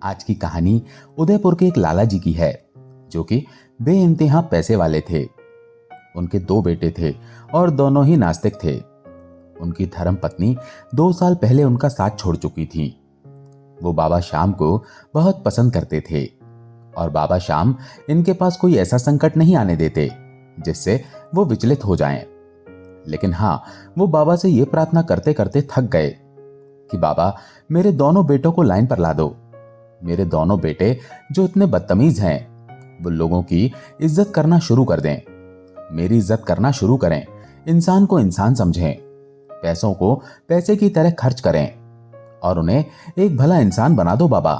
आज की कहानी उदयपुर के एक लाला जी की है जो कि बेइंतहा पैसे वाले थे। उनके दो बेटे थे और दोनों ही नास्तिक थे। उनकी धर्म पत्नी 2 साल पहले उनका साथ छोड़ चुकी थी। वो बाबा श्याम को बहुत पसंद करते थे और बाबा श्याम इनके पास कोई ऐसा संकट नहीं आने देते जिससे वो विचलित हो जाएं। लेकिन हाँ, वो बाबा से ये प्रार्थना करते करते थक गए कि बाबा मेरे दोनों बेटों को लाइन पर ला दो। मेरे दोनों बेटे जो इतने बदतमीज हैं वो लोगों की इज्जत करना शुरू कर दें, मेरी इज्जत करना शुरू करें, इंसान को इंसान समझें, पैसों को पैसे की तरह खर्च करें और उन्हें एक भला इंसान बना दो। बाबा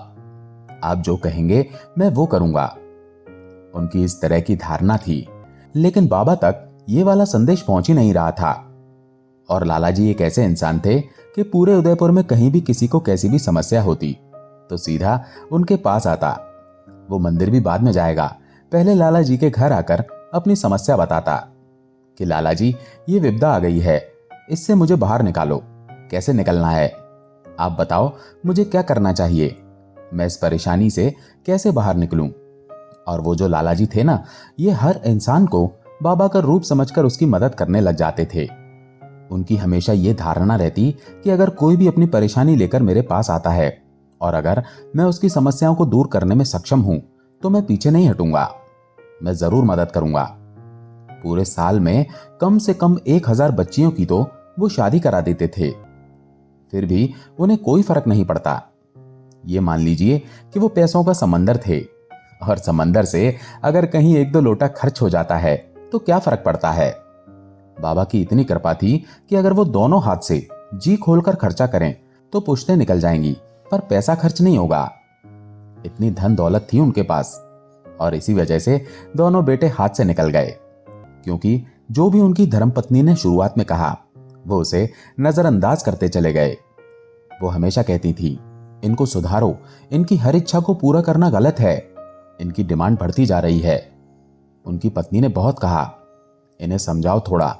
आप जो कहेंगे मैं वो करूंगा। उनकी इस तरह की धारणा थी, लेकिन बाबा तक ये वाला संदेश पहुंच ही नहीं रहा था। और लाला जी एक ऐसे इंसान थे कि पूरे उदयपुर में कहीं भी किसी को कैसी भी समस्या होती तो सीधा उनके पास आता। वो मंदिर भी बाद में जाएगा, पहले लाला जी के घर आकर अपनी समस्या बताता कि लाला जी ये विपदा आ गई है, इससे मुझे बाहर निकालो। कैसे निकलना है आप बताओ, मुझे क्या करना चाहिए, मैं इस परेशानी से कैसे बाहर निकलूं। और वो जो लाला जी थे ना, ये हर इंसान को बाबा का रूप समझकर उसकी मदद करने लग जाते थे। उनकी हमेशा ये धारणा रहती कि अगर कोई भी अपनी परेशानी लेकर मेरे पास आता है और अगर मैं उसकी समस्याओं को दूर करने में सक्षम हूं तो मैं पीछे नहीं हटूंगा, मैं जरूर मदद करूंगा। पूरे साल में कम से कम 1000 बच्चियों की तो वो शादी करा देते थे, फिर भी उन्हें कोई फर्क नहीं पड़ता। ये मान लीजिए कि वो पैसों का समंदर थे और समंदर से अगर कहीं 1-2 लोटा खर्च हो जाता है तो क्या फर्क पड़ता है। बाबा की इतनी कृपा थी कि अगर वो दोनों हाथ से जी खोलकर खर्चा करें तो पुश्तें निकल जाएंगी, पर पैसा खर्च नहीं होगा। इतनी धन दौलत थी उनके पास और इसी वजह से दोनों बेटे हाथ से निकल गए, क्योंकि जो भी उनकी धर्मपत्नी ने शुरुआत में कहा वो उसे नजरअंदाज करते चले गए। वो हमेशा कहती थी, इनको सुधारो, इनकी हर इच्छा को पूरा करना गलत है, इनकी डिमांड बढ़ती जा रही है। उनकी पत्नी ने बहुत कहा, इन्हें समझाओ थोड़ा,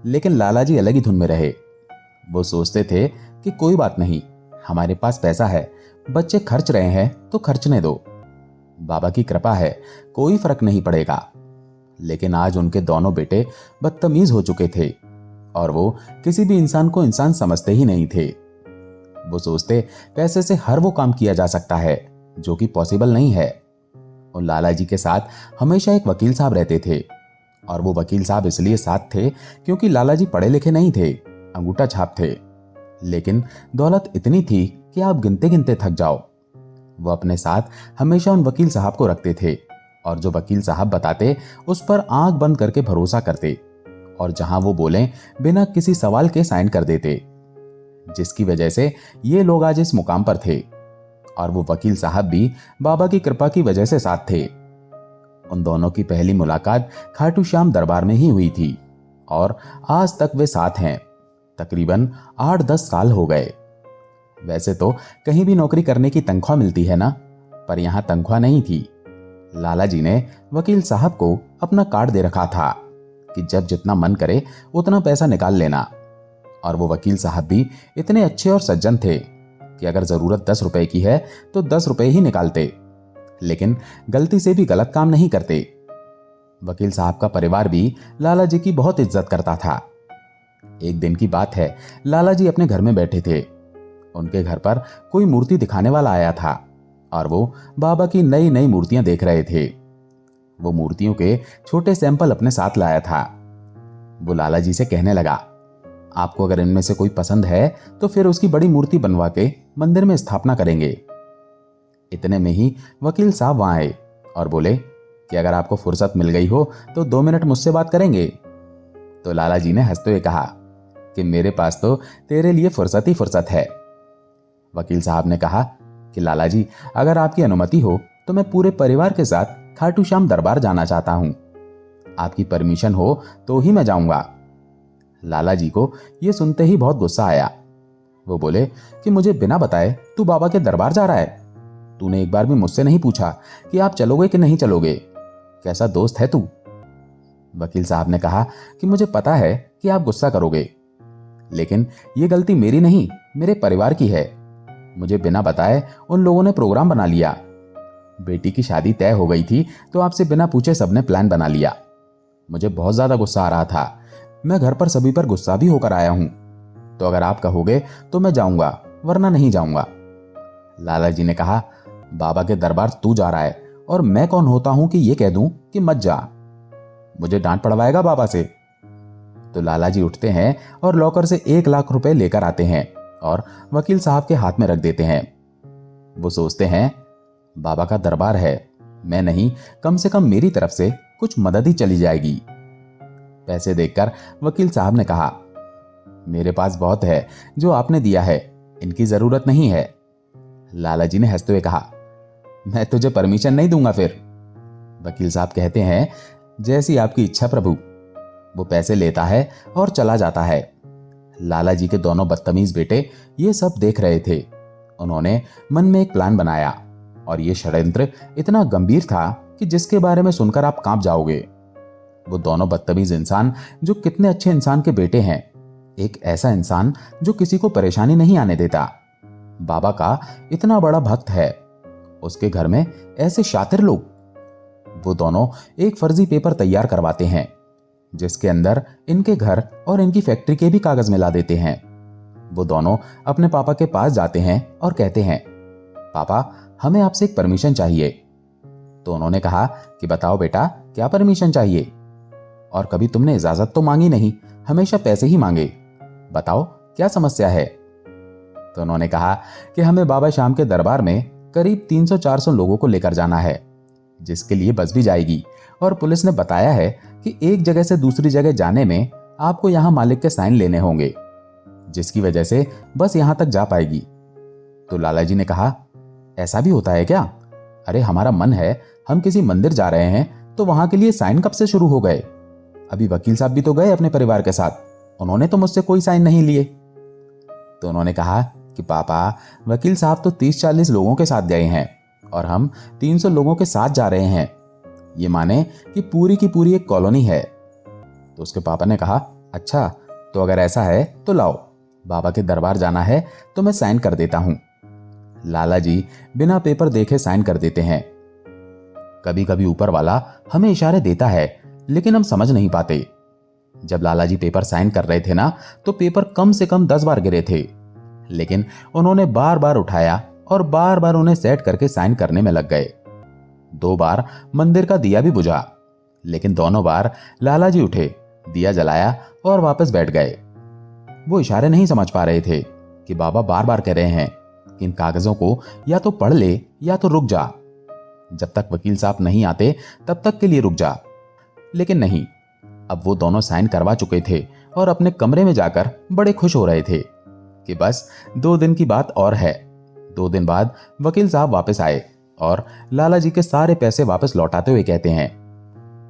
लेकिन लाला जी अलग ही धुन में रहे। वो सोचते थे कि कोई बात नहीं, हमारे पास पैसा है, बच्चे खर्च रहे हैं तो खर्चने दो, बाबा की कृपा है, कोई फर्क नहीं पड़ेगा। लेकिन आज उनके दोनों बेटे बदतमीज हो चुके थे और वो किसी भी इंसान को इंसान समझते ही नहीं थे। वो सोचते पैसे से हर वो काम किया जा सकता है जो कि पॉसिबल नहीं है। और लाला जी के साथ हमेशा एक वकील साहब रहते थे और वो वकील साहब इसलिए साथ थे क्योंकि लाला जी पढ़े लिखे नहीं थे, अंगूठा छाप थे, लेकिन दौलत इतनी थी कि आप गिनते गिनते थक जाओ। वो अपने साथ हमेशा उन वकील साहब को रखते थे और जो वकील साहब बताते उस पर आंख बंद करके भरोसा करते और जहां वो बोलें बिना किसी सवाल के साइन कर देते, जिसकी वजह से ये लोग आज इस मुकाम पर थे। और वो वकील साहब भी बाबा की कृपा की वजह से साथ थे। उन दोनों की पहली मुलाकात खाटू श्याम दरबार में ही हुई थी और आज तक वे साथ हैं। तकरीबन 8-10 साल हो गए। वैसे तो कहीं भी नौकरी करने की तनख्वाह मिलती है ना, पर यहां तनख्वाह नहीं थी। लाला जी ने वकील साहब को अपना कार्ड दे रखा था कि जब जितना मन करे उतना पैसा निकाल लेना। और वो वकील साहब भी इतने अच्छे और सज्जन थे कि अगर जरूरत 10 रुपए की है तो 10 रुपए ही निकालते, लेकिन गलती से भी गलत काम नहीं करते। वकील साहब का परिवार भी लाला जी की बहुत इज्जत करता था। एक दिन की बात है, लाला जी अपने घर में बैठे थे। उनके घर पर कोई मूर्ति दिखाने वाला आया था और वो बाबा की नई नई मूर्तियां देख रहे थे। वो मूर्तियों के छोटे सैंपल अपने साथ लाया था। वो लाला जी से कहने लगा, आपको अगर इनमें से कोई पसंद है तो फिर उसकी बड़ी मूर्ति बनवा के मंदिर में स्थापना करेंगे। इतने में ही वकील साहब वहां आए और बोले कि अगर आपको फुर्सत मिल गई हो तो 2 मिनट मुझसे बात करेंगे। तो लाला जी ने हंसते हुए कहा कि मेरे पास तो तेरे लिए फुर्सत ही फुर्सत है। वकील साहब ने कहा कि लाला जी, अगर आपकी अनुमति हो तो मैं पूरे परिवार के साथ खाटू श्याम दरबार जाना चाहता हूं, आपकी परमिशन हो तो ही मैं जाऊंगा। लाला जी को यह सुनते ही बहुत गुस्सा आया। वो बोले कि मुझे बिना बताए तू बाबा के दरबार जा रहा है? तूने एक बार भी मुझसे नहीं पूछा कि आप चलोगे कि नहीं चलोगे? कैसा दोस्त है तू? वकील साहब ने कहा कि मुझे पता है कि आप गुस्सा करोगे, लेकिन यह गलती मेरी नहीं, मेरे परिवार की है। मुझे बिना बताए उन लोगों ने प्रोग्राम बना लिया। बेटी की शादी तय हो गई थी तो आपसे बिना पूछे सबने प्लान बना लिया। मुझे बहुत ज्यादा गुस्सा आ रहा था। मैं घर पर सभी पर गुस्सा भी होकर आया हूं। तो अगर आप कहोगे तो मैं जाऊंगा, वरना नहीं जाऊंगा। लाला जी ने कहा, बाबा के दरबार तू जा रहा है और मैं कौन होता हूं कि ये कह दूं कि मत जा। मुझे डांट पड़वाएगा बाबा से। तो लाला जी उठते हैं और लॉकर से 1 लाख रुपए लेकर आते हैं और वकील साहब के हाथ में रख देते हैं। वो सोचते हैं, बाबा का दरबार है, मैं नहीं, कम से कम मेरी तरफ से कुछ मदद ही चली जाएगी। पैसे देखकर वकील साहब ने कहा, मेरे पास बहुत है जो आपने दिया है, इनकी जरूरत नहीं है। लाला जी ने हंसते हुए कहा, मैं तुझे परमिशन नहीं दूंगा फिर। वकील साहब कहते हैं, जैसी आपकी इच्छा प्रभु। वो पैसे लेता है और चला जाता है। लाला जी के दोनों बदतमीज बेटे ये सब देख रहे थे। उन्होंने मन में एक प्लान बनाया और ये षड्यंत्र इतना गंभीर था कि जिसके बारे में सुनकर आप कांप जाओगे। वो दोनों बदतमीज इंसान जो कितने अच्छे इंसान के बेटे हैं, एक ऐसा इंसान जो किसी को परेशानी नहीं आने देता, बाबा का इतना बड़ा भक्त है, उसके घर में ऐसे शातिर लोग। वो दोनों एक फर्जी पेपर तैयार करवाते हैं जिसके अंदर इनके घर और इनकी फैक्ट्री के भी कागज मिला देते हैं। वो दोनों अपने पापा के पास जाते हैं और कहते हैं, पापा हमें आपसे एक परमिशन चाहिए। तो उन्होंने कहा कि बताओ बेटा, क्या परमिशन चाहिए? और कभी तुमने इजाजत तो मांगी नहीं, हमेशा पैसे ही मांगे, बताओ क्या समस्या है? तो उन्होंने कहा कि हमें बाबा शाम के दरबार में करीब 300-400 लोगों को लेकर जाना है, जिसके लिए बस भी जाएगी, और पुलिस ने बताया है कि एक जगह से दूसरी जगह जाने में आपको यहां मालिक के साइन लेने होंगे, जिसकी वजह से बस यहां तक जा पाएगी। तो लाला जी ने कहा, ऐसा भी होता है क्या? अरे हमारा मन है, हम किसी मंदिर जा रहे हैं तो वहां के लिए साइन कब से शुरू हो गए? अभी वकील साहब भी तो गए अपने परिवार के साथ, उन्होंने तो मुझसे कोई साइन नहीं लिए। तो उन्होंने कहा कि पापा, वकील साहब तो 30-40 लोगों के साथ गए हैं और हम 300 लोगों के साथ जा रहे हैं। ये माने कि पूरी की पूरी एक कॉलोनी है। तो उसके पापा ने कहा, अच्छा तो अगर ऐसा है तो लाओ, बाबा के दरबार जाना है तो मैं साइन कर देता हूं। लाला जी बिना पेपर देखे साइन कर देते हैं। कभी कभी ऊपर वाला हमें इशारे देता है, लेकिन हम समझ नहीं पाते। जब लाला जी पेपर साइन कर रहे थे ना, तो पेपर कम से कम 10 बार गिरे थे, लेकिन उन्होंने बार बार उठाया और बार बार उन्हें सेट करके साइन करने में लग गए। 2 बार मंदिर का दिया भी बुझा, लेकिन दोनों बार लाला जी उठे, दिया जलाया और वापस बैठ गए। वो इशारे नहीं समझ पा रहे थे कि बाबा बार बार कह रहे हैं कि इन कागजों को या तो पढ़ ले या तो रुक जा, जब तक वकील साहब नहीं आते तब तक के लिए रुक जा। लेकिन नहीं, अब वो दोनों साइन करवा चुके थे और अपने कमरे में जाकर बड़े खुश हो रहे थे कि बस 2 दिन की बात और है। 2 दिन बाद वकील साहब वापस आए और लाला जी के सारे पैसे वापस लौटाते हुए कहते हैं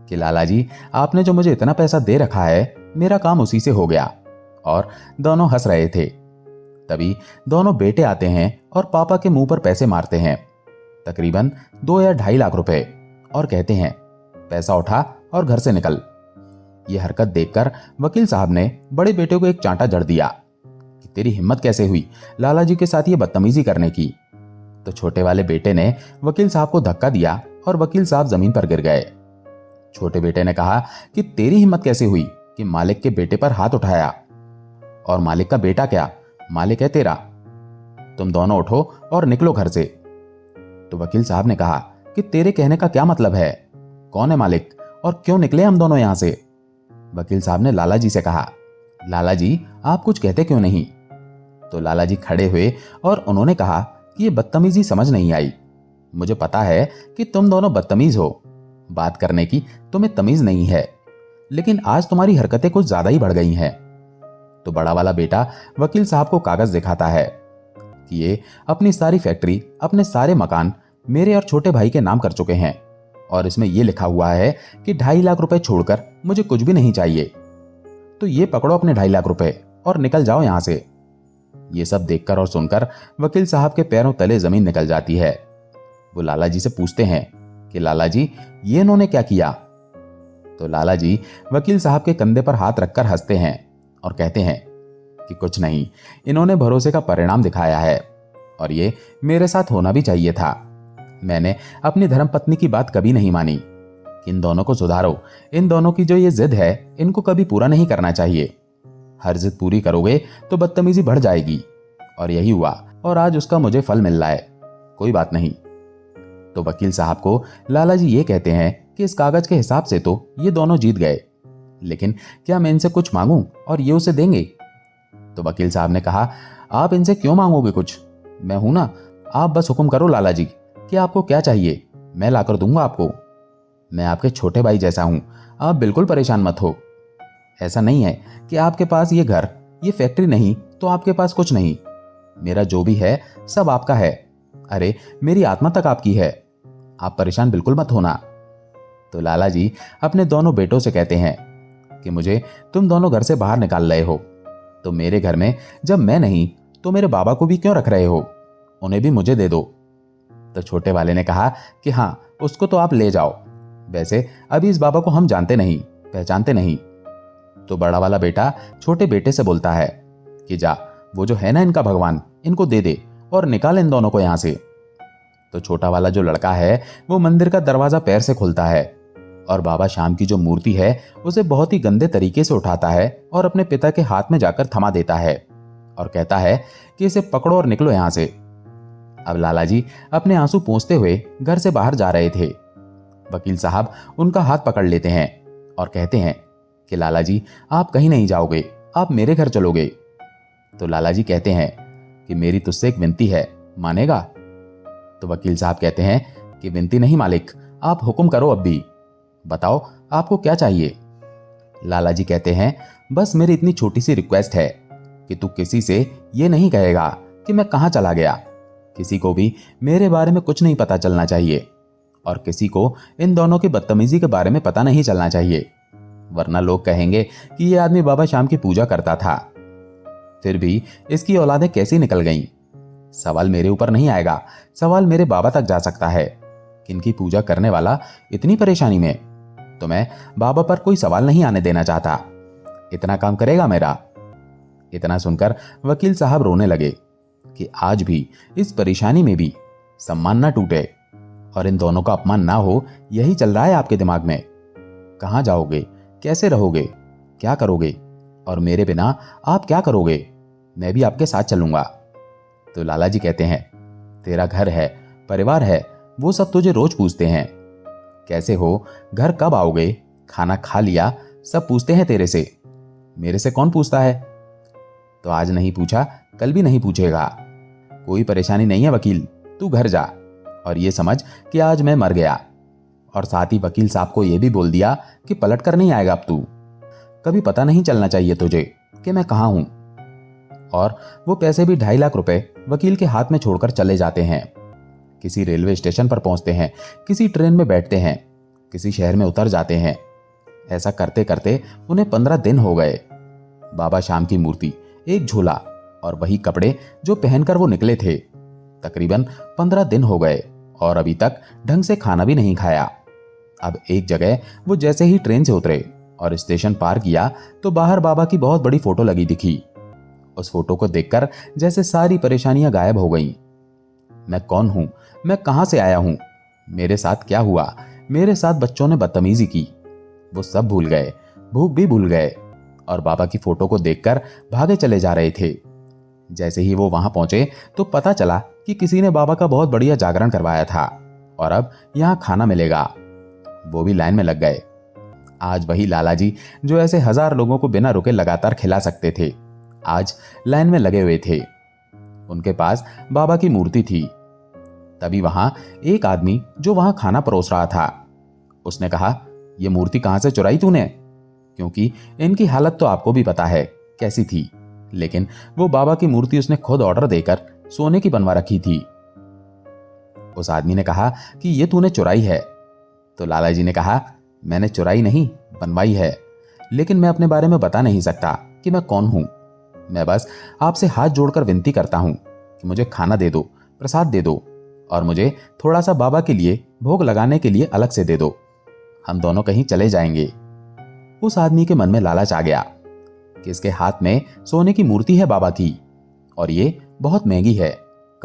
कि लाला जी, आपने जो मुझे इतना पैसा दे रखा है, मेरा काम उसी से हो गया। और दोनों हंस रहे थे। तभी दोनों बेटे आते हैं और पापा के मुंह पर पैसे मारते हैं, तकरीबन 2 या 2.5 लाख रुपए, और कहते हैं, पैसा उठा और घर से निकल। यह हरकत देखकर वकील साहब ने बड़े बेटे को एक चांटा जड़ दिया कि तेरी हिम्मत कैसे हुई लाला जी के साथ ये बदतमीजी करने की। तो छोटे वाले बेटे ने वकील साहब को धक्का दिया और वकील साहब जमीन पर गिर गए। छोटे बेटे ने कहा कि तेरी हिम्मत कैसे हुई कि मालिक के बेटे पर हाथ उठाया? और मालिक का बेटा क्या, मालिक है तेरा। तुम दोनों उठो और निकलो घर से। तो वकील साहब ने कहा कि तेरे कहने का क्या मतलब है, कौन है मालिक और क्यों निकले हम दोनों यहां से? वकील साहब ने लाला जी से कहा, लाला जी आप कुछ कहते क्यों नहीं? तो लाला जी खड़े हुए और उन्होंने कहा कि ये बदतमीजी समझ नहीं आई। मुझे पता है कि तुम दोनों बदतमीज हो, बात करने की तुम्हें तमीज नहीं है, लेकिन आज तुम्हारी हरकतें कुछ ज्यादा ही बढ़ गई हैं। तो बड़ा वाला बेटा वकील साहब को कागज दिखाता है कि ये अपनी सारी फैक्ट्री, अपने सारे मकान मेरे और छोटे भाई के नाम कर चुके हैं, और इसमें यह लिखा हुआ है कि 2.5 लाख रुपए छोड़कर मुझे कुछ भी नहीं चाहिए। तो ये पकड़ो अपने 2.5 लाख रुपए और निकल जाओ यहां से। ये सब देखकर और सुनकर वकील साहब के पैरों तले जमीन निकल जाती है। वो लाला जी से पूछते हैं कि लाला जी ये इन्होंने क्या किया? तो लाला जी वकील साहब के कंधे पर हाथ रखकर हंसते हैं और कहते हैं कि कुछ नहीं, इन्होंने भरोसे का परिणाम दिखाया है। और ये मेरे साथ होना भी चाहिए था। मैंने अपनी धर्मपत्नी की बात कभी नहीं मानी। इन दोनों को सुधारो। इन दोनों की जो ये जिद है, इनको कभी पूरा नहीं करना चाहिए। हर जिद पूरी करोगे तो बदतमीजी बढ़ जाएगी। और यही हुआ, और आज उसका मुझे फल मिल रहा है। कोई बात नहीं। तो वकील साहब को लाला जी ये कहते हैं कि इस कागज के हिसाब से तो ये दोनों जीत गए, लेकिन क्या मैं इनसे कुछ मांगूं और ये उसे देंगे? तो वकील साहब ने कहा, आप इनसे क्यों मांगोगे कुछ? मैं हूं ना। आप बस हुक्म करो लाला जी कि आपको क्या चाहिए, मैं लाकर दूंगा आपको। मैं आपके छोटे भाई जैसा हूं, आप बिल्कुल परेशान मत हो। ऐसा नहीं है कि आपके पास ये घर, ये फैक्ट्री नहीं तो आपके पास कुछ नहीं। मेरा जो भी है सब आपका है। अरे मेरी आत्मा तक आपकी है। आप परेशान बिल्कुल मत होना। तो लाला जी अपने दोनों बेटों से कहते हैं कि मुझे तुम दोनों घर से बाहर निकाल रहे हो, तो मेरे घर में जब मैं नहीं तो मेरे बाबा को भी क्यों रख रहे हो? उन्हें भी मुझे दे दो। तो छोटे वाले ने कहा कि हाँ, उसको तो आप ले जाओ। वैसे अभी इस बाबा को हम जानते नहीं, पहचानते नहीं। तो बड़ा वाला बेटा छोटे बेटे से बोलता है कि जा, वो जो है ना इनका भगवान, इनको दे दे और निकाल इन दोनों को यहां से। तो छोटा वाला जो लड़का है वो मंदिर का दरवाजा पैर से खोलता है और बाबा श्याम की जो मूर्ति है उसे बहुत ही गंदे तरीके से उठाता है और अपने पिता के हाथ में जाकर थमा देता है और कहता है कि इसे पकड़ो और निकलो यहां से। अब लाला जी अपने आंसू पोंछते हुए घर से बाहर जा रहे थे। वकील साहब उनका हाथ पकड़ लेते हैं और कहते हैं कि लाला जी, आप कहीं नहीं जाओगे, आप मेरे घर चलोगे। तो लाला जी कहते हैं कि मेरी तुझसे एक विनती है, मानेगा? तो वकील साहब कहते हैं कि विनती नहीं मालिक, आप हुक्म करो। अब भी बताओ आपको क्या चाहिए? लाला जी कहते हैं, बस मेरी इतनी छोटी सी रिक्वेस्ट है कि तू किसी से ये नहीं कहेगा कि मैं कहां चला गया। किसी को भी मेरे बारे में कुछ नहीं पता चलना चाहिए और किसी को इन दोनों की बदतमीजी के बारे में पता नहीं चलना चाहिए, वरना लोग कहेंगे कि ये आदमी बाबा श्याम की पूजा करता था, फिर भी इसकी औलादें कैसी निकल गईं। सवाल मेरे ऊपर नहीं आएगा, सवाल मेरे बाबा तक जा सकता है कि इनकी पूजा करने वाला इतनी परेशानी में, तो मैं बाबा पर कोई सवाल नहीं आने देना चाहता। इतना काम करेगा मेरा? इतना सुनकर वकील साहब रोने लगे कि आज भी इस परेशानी में भी सम्मान ना टूटे और इन दोनों का अपमान ना हो, यही चल रहा है आपके दिमाग में। कहां जाओगे, कैसे रहोगे, क्या करोगे, और मेरे बिना आप क्या करोगे? मैं भी आपके साथ चलूंगा। तो लाला जी कहते हैं, तेरा घर है, परिवार है, वो सब तुझे रोज पूछते हैं, कैसे हो, घर कब आओगे, खाना खा लिया, सब पूछते हैं तेरे से। मेरे से कौन पूछता है? तो आज नहीं पूछा, कल भी नहीं पूछेगा। कोई परेशानी नहीं है वकील, तू घर जा और ये समझ कि आज मैं मर गया। और साथ ही वकील साहब को यह भी बोल दिया कि पलट कर नहीं आएगा अब तू, कभी पता नहीं चलना चाहिए तुझे कि मैं कहां हूं। और वो पैसे भी 2.5 लाख रुपए वकील के हाथ में छोड़कर चले जाते हैं। किसी रेलवे स्टेशन पर पहुंचते हैं, किसी ट्रेन में बैठते हैं, किसी शहर में उतर जाते हैं। ऐसा करते करते उन्हें 15 दिन हो गए। बाबा श्याम की मूर्ति, एक झोला और वही कपड़े जो पहनकर वो निकले थे। तकरीबन 15 दिन हो गए और अभी तक ढंग से खाना भी नहीं खाया। अब एक जगह वो जैसे ही ट्रेन से उतरे और स्टेशन पार किया तो बाहर बाबा की बहुत बड़ी फोटो लगी दिखी। उस फोटो को देखकर जैसे सारी परेशानियां गायब हो गईं। मैं कौन हूं, मैं कहां से आया हूं, मेरे साथ क्या हुआ, मेरे साथ बच्चों ने बदतमीजी की, वो सब भूल गए, भूख भी भूल गए और बाबा की फोटो को देखकर भागे चले जा रहे थे। जैसे ही वो वहां पहुंचे तो पता चला कि किसी ने बाबा का बहुत बढ़िया जागरण करवाया था और अब यहां खाना मिलेगा। वो भी लाइन में लग गए। आज वही लाला जी जो ऐसे 1000 लोगों को बिना रुके लगातार खिला सकते थे, आज लाइन में लगे हुए थे। उनके पास बाबा की मूर्ति थी। तभी वहां एक आदमी जो वहां खाना परोस रहा था, उसने कहा, यह मूर्ति कहां से चुराई तूने? क्योंकि इनकी हालत तो आपको भी पता है कैसी थी, लेकिन वो बाबा की मूर्ति उसने खुद ऑर्डर देकर सोने की बनवा रखी थी। उस आदमी ने कहा कि ये तूने चुराई है। तो लाला जी ने कहा, मैंने चुराई नहीं, बनवाई है, लेकिन मैं अपने बारे में बता नहीं सकता कि मैं कौन हूं। मैं बस आपसे हाथ जोड़कर विनती करता हूं कि मुझे खाना दे दो, प्रसाद दे दो और मुझे थोड़ा सा बाबा के लिए भोग लगाने के लिए अलग से दे दो। हम दोनों कहीं चले जाएंगे। उस आदमी के मन में लालच आ गया कि इसके हाथ में सोने की मूर्ति है बाबा की और ये बहुत महंगी है,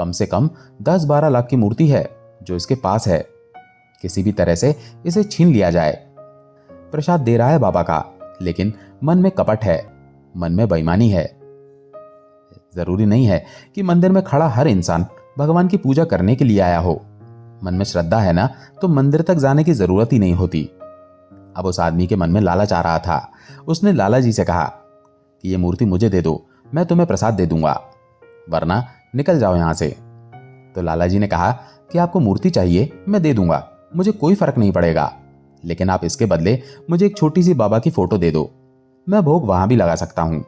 कम से कम 10-12 लाख की मूर्ति है जो इसके पास है। किसी भी तरह से इसे छीन लिया जाए। प्रसाद दे रहा है बाबा का, लेकिन मन में कपट है, मन में बेईमानी है। जरूरी नहीं है कि मंदिर में खड़ा हर इंसान भगवान की पूजा करने के लिए आया हो। मन में श्रद्धा है ना, तो मंदिर तक जाने की जरूरत ही नहीं होती। अब उस आदमी के मन में लालच आ रहा था। उसने लाला जी से कहा कि ये मूर्ति मुझे दे दो, मैं तुम्हें प्रसाद दे दूंगा, वरना निकल जाओ यहां से। तो लाला जी ने कहा कि आपको मूर्ति चाहिए, मैं दे दूंगा, मुझे कोई फर्क नहीं पड़ेगा, लेकिन आप इसके बदले मुझे एक छोटी सी बाबा की फोटो दे दो, मैं भोग वहां भी लगा सकता हूं।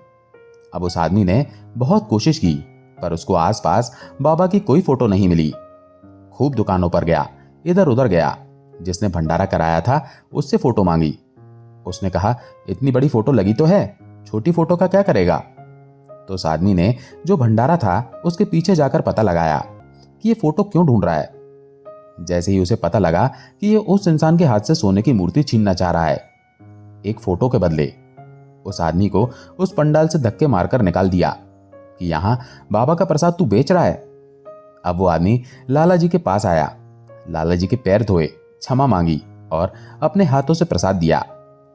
अब उस आदमी ने बहुत कोशिश की, पर उसको आसपास बाबा की कोई फोटो नहीं मिली। खूब दुकानों पर गया, इधर उधर गया। जिसने भंडारा कराया था उससे फोटो मांगी। उसने कहा, इतनी बड़ी फोटो लगी तो है, छोटी फोटो का क्या करेगा। तो उस आदमी ने जो भंडारा था उसके पीछे जाकर पता लगाया कि ये फोटो क्यों ढूंढ रहा है। जैसे ही उसे पता लगा कि ये उस इंसान के हाथ से सोने की मूर्ति छीनना चाह रहा है, एक फोटो के बदले उस आदमी को उस पंडाल से धक्के मारकर निकाल दिया कि यहां बाबा का प्रसाद तू बेच रहा है। अब वो आदमी लाला जी के पास आया, लाला जी के पैर धोए, क्षमा मांगी और अपने हाथों से प्रसाद दिया,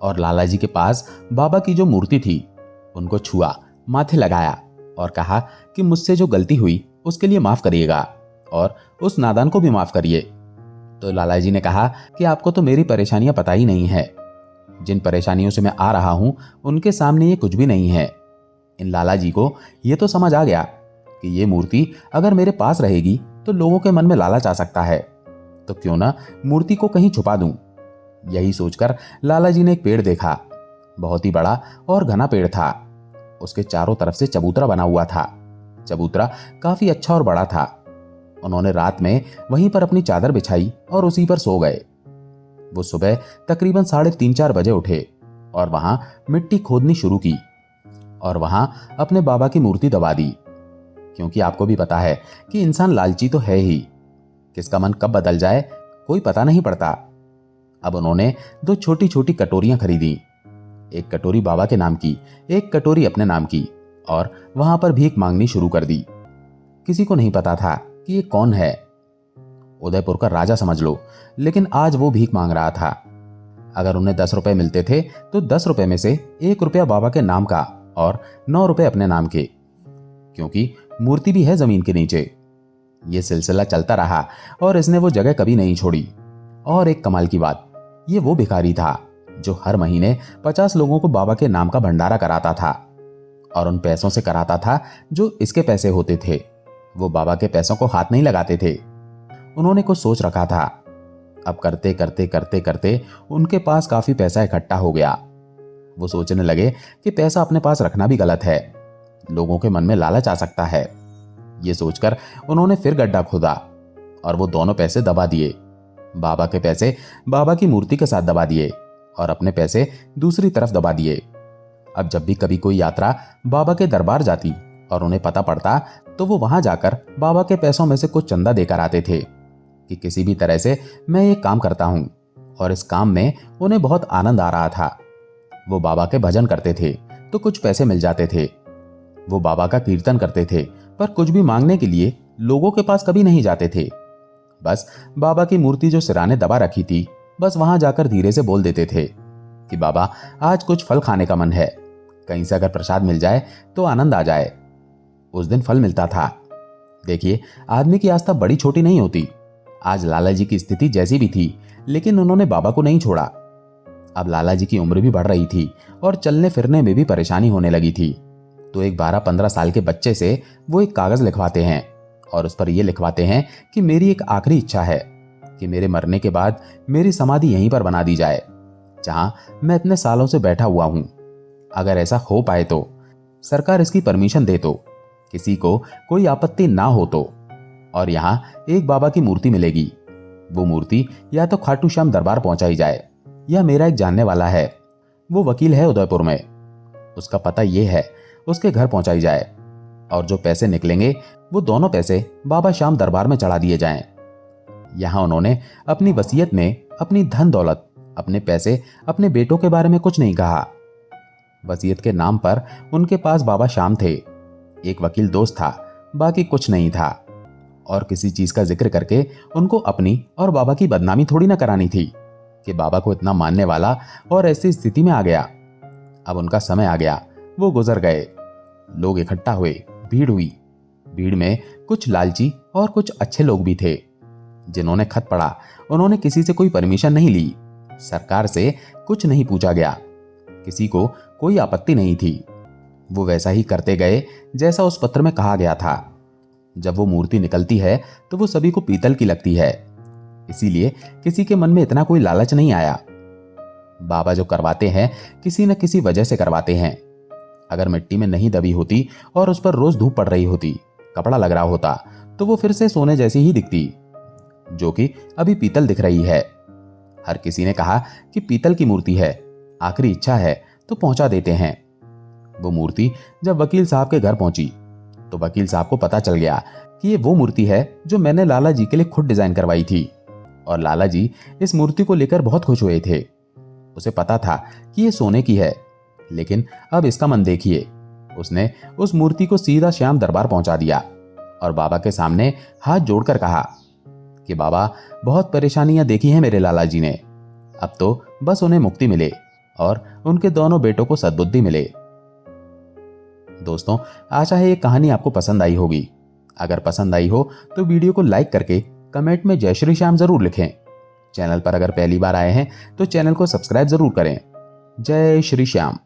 और लाला जी के पास बाबा की जो मूर्ति थी उनको छुआ, माथे लगाया और कहा कि मुझसे जो गलती हुई उसके लिए माफ करिएगा और उस नादान को भी माफ करिए। तो लाला जी ने कहा कि आपको तो मेरी परेशानियां पता ही नहीं है। जिन परेशानियों से मैं आ रहा हूं उनके सामने ये कुछ भी नहीं है। इन लाला जी को ये तो समझ आ गया कि ये मूर्ति अगर मेरे पास रहेगी तो लोगों के मन में लालच आ सकता है, तो क्यों ना मूर्ति को कहीं छुपा दूं। यही सोचकर लाला जी ने एक पेड़ देखा। बहुत ही बड़ा और घना पेड़ था। उसके चारों तरफ से चबूतरा बना हुआ था। चबूतरा काफी अच्छा और बड़ा था। उन्होंने रात में वहीं पर अपनी चादर बिछाई और उसी पर सो गए। वो सुबह तकरीबन 3:30-4 बजे उठे और वहां मिट्टी खोदनी शुरू की और वहां अपने बाबा की मूर्ति दबा दी। क्योंकि आपको भी पता है कि इंसान लालची तो है ही, किसका मन कब बदल जाए कोई पता नहीं पड़ता। अब उन्होंने 2 छोटी छोटी कटोरियां खरीदी, एक कटोरी बाबा के नाम की, एक कटोरी अपने नाम की, और वहां पर भीख मांगनी शुरू कर दी। किसी को नहीं पता था कि ये कौन है। उदयपुर का राजा समझ लो, लेकिन आज वो भीख मांग रहा था। अगर उन्हें 10 रुपए मिलते थे तो 10 रुपए में से 1 रुपया बाबा के नाम का और 9 रुपए अपने नाम के, क्योंकि मूर्ति भी है जमीन के नीचे। ये सिलसिला चलता रहा और इसने वो जगह कभी नहीं छोड़ी। और एक कमाल की बात, ये वो भिखारी था जो हर महीने 50 लोगों को बाबा के नाम का भंडारा कराता था, और उन पैसों से कराता था जो इसके पैसे होते थे। वो बाबा के पैसों को हाथ नहीं लगाते थे। उन्होंने कुछ सोच रखा था। अब करते करते करते करते उनके पास काफी पैसा इकट्ठा हो गया। वो सोचने लगे कि पैसा अपने पास रखना भी गलत है, लोगों के मन में लालच आ सकता है। ये सोचकर उन्होंने फिर गड्ढा खोदा और वो दोनों पैसे दबा दिए। बाबा के पैसे बाबा की मूर्ति के साथ दबा दिए और अपने पैसे दूसरी तरफ दबा दिए। अब जब भी कभी कोई यात्रा बाबा के दरबार जाती और उन्हें पता पड़ता, तो वो वहां जाकर बाबा के पैसों में से कुछ चंदा देकर आते थे कि किसी भी तरह से मैं ये काम करता हूं, और इस काम में उन्हें बहुत आनंद आ रहा था। वो बाबा के भजन करते थे तो कुछ पैसे मिल जाते थे। वो बाबा का कीर्तन करते थे, पर कुछ भी मांगने के लिए लोगों के पास कभी नहीं जाते थे। बस बाबा की मूर्ति जो सिराने दबा रखी थी, बस वहां जाकर धीरे से बोल देते थे कि बाबा आज कुछ फल खाने का मन है, कहीं से अगर प्रसाद मिल जाए तो आनंद आ जाए। उस दिन फल मिलता था। देखिए, आदमी की आस्था बड़ी छोटी नहीं होती। आज लाला जी की स्थिति जैसी भी थी, लेकिन उन्होंने बाबा को नहीं छोड़ा। अब लाला जी की उम्र भी बढ़ रही थी और चलने फिरने में भी परेशानी होने लगी थी। तो एक 12-15 साल के बच्चे से वो एक कागज लिखवाते हैं और उस पर यह लिखवाते हैं कि मेरी एक आखिरी इच्छा है कि मेरे मरने के बाद मेरी समाधि यहीं पर बना दी जाए, जहां मैं इतने सालों से बैठा हुआ हूं। अगर ऐसा हो पाए तो, सरकार इसकी परमिशन दे तो, किसी को कोई आपत्ति ना हो तो, और यहां एक बाबा की मूर्ति मिलेगी। वो मूर्ति या तो खाटू श्याम दरबार पहुंचाई जाए, या मेरा एक जानने वाला है, वो वकील है उदयपुर में, उसका पता ये है, उसके घर पहुंचाई जाए, और जो पैसे निकलेंगे वो दोनों पैसे बाबा श्याम दरबार में चढ़ा दिए जाएं। यहां उन्होंने अपनी वसीयत में अपनी धन दौलत, अपने पैसे, अपने बेटों के बारे में कुछ नहीं कहा। वसीयत के नाम पर उनके पास बाबा श्याम थे, एक वकील दोस्त था, बाकी कुछ नहीं था। और किसी चीज का जिक्र करके उनको अपनी और बाबा की बदनामी थोड़ी ना करानी थी कि बाबा को इतना मानने वाला और ऐसी स्थिति में आ गया। अब उनका समय आ गया, वो गुजर गए। लोग इकट्ठा हुए, भीड़ हुई। भीड़ में कुछ लालची और कुछ अच्छे लोग भी थे। जिन्होंने खत पढ़ा उन्होंने किसी से कोई परमिशन नहीं ली, सरकार से कुछ नहीं पूछा गया, किसी को कोई आपत्ति नहीं थी। वो वैसा ही करते गए जैसा उस पत्र में कहा गया था। जब वो मूर्ति निकलती है तो वो सभी को पीतल की लगती है, इसीलिए किसी के मन में इतना कोई लालच नहीं आया। बाबा जो करवाते हैं किसी न किसी वजह से करवाते हैं। अगर मिट्टी में नहीं दबी होती और उस पर रोज धूप पड़ रही होती, कपड़ा लग रहा होता, तो वो फिर से सोने जैसी ही दिखती, जो कि अभी पीतल दिख रही है। हर किसी ने कहा कि पीतल की मूर्ति है, आखिरी इच्छा है तो पहुंचा देते हैं। वो मूर्ति जब वकील साहब के घर पहुंची तो वकील साहब को पता चल गया कि ये वो मूर्ति है जो मैंने लाला जी के लिए खुद डिजाइन करवाई थी, और लाला जी इस मूर्ति को लेकर बहुत खुश हुए थे। उसे पता था कि ये सोने की है, लेकिन अब इसका मन देखिए। उसने उस मूर्ति को सीधा श्याम दरबार पहुंचा दिया और बाबा के सामने हाथ जोड़कर कहा कि बाबा, बहुत परेशानियां देखी हैं मेरे लाला जी ने, अब तो बस उन्हें मुक्ति मिले और उनके दोनों बेटों को सद्बुद्धि मिले। दोस्तों, आशा है ये कहानी आपको पसंद आई होगी। अगर पसंद आई हो तो वीडियो को लाइक करके कमेंट में जय श्री श्याम जरूर लिखें। चैनल पर अगर पहली बार आए हैं तो चैनल को सब्सक्राइब जरूर करें। जय श्री श्याम।